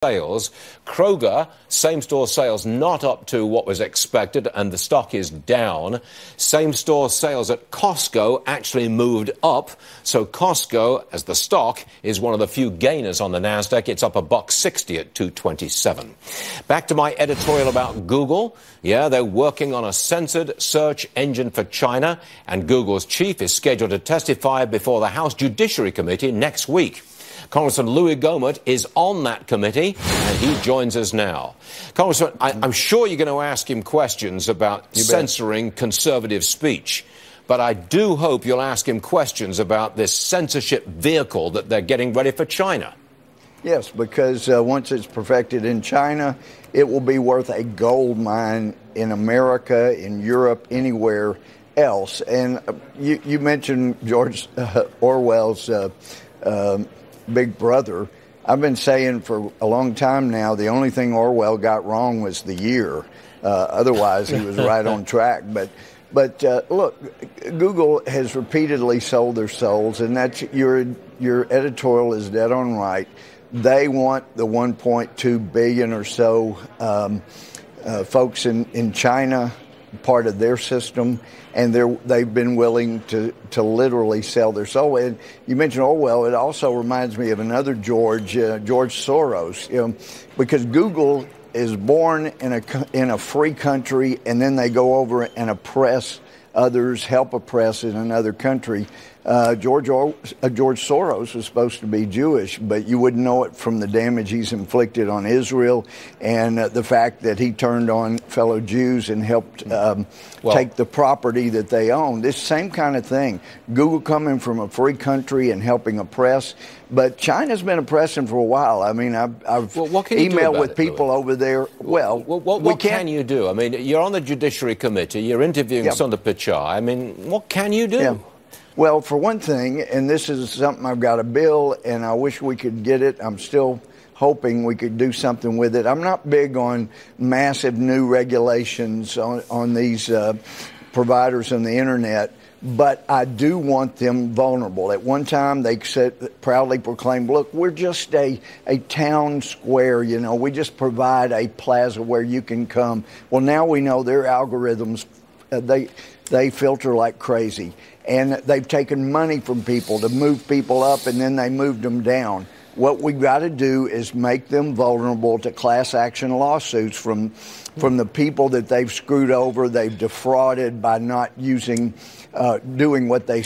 sales. Kroger, same-store sales not up to what was expected, and the stock is down. Same-store sales at Costco actually moved up. So Costco, as the stock, is one of the few gainers on the NASDAQ. It's up $1.60 at 227. Back to my editorial about Google. Yeah, they're working on a censored search engine for China, and Google's chief is scheduled to testify before the House Judiciary Committee next week. Congressman Louie Gohmert is on that committee, and he joins us now. Congressman, I'm sure you're going to ask him questions about censoring conservative speech, but I do hope you'll ask him questions about this censorship vehicle that they're getting ready for China. Yes, because once it's perfected in China, it will be worth a gold mine in America, in Europe, anywhere else. And you mentioned George Orwell's Big Brother. I've been saying for a long time now, the only thing Orwell got wrong was the year. Otherwise, he was right on track. But look, Google has repeatedly sold their souls, and that's your editorial is dead on right. They want the 1.2 billion or so folks in China part of their system, and they've been willing to literally sell their soul. And you mentioned Orwell. It also reminds me of another George Soros, because Google is born in a free country, and then they go over and oppress others, help oppress in another country. George Soros was supposed to be Jewish, but you wouldn't know it from the damage he's inflicted on Israel and the fact that he turned on fellow Jews and helped take the property that they own. This same kind of thing. Google coming from a free country and helping oppress. But China's been oppressing for a while. I mean, I've emailed with people over there. What can you do? I mean, you're on the Judiciary Committee. You're interviewing Sundar Pichai. I mean, what can you do? Yeah. Well, for one thing, and this is something I've got a bill, and I wish we could get it. I'm still hoping we could do something with it. I'm not big on massive new regulations on these providers on the Internet, but I do want them vulnerable. At one time, they proudly proclaimed, look, we're just a town square, we just provide a plaza where you can come. Well, now we know their algorithms, they filter like crazy. And they've taken money from people to move people up, and then they moved them down. What we've got to do is make them vulnerable to class action lawsuits from the people that they've screwed over, they've defrauded by not doing what they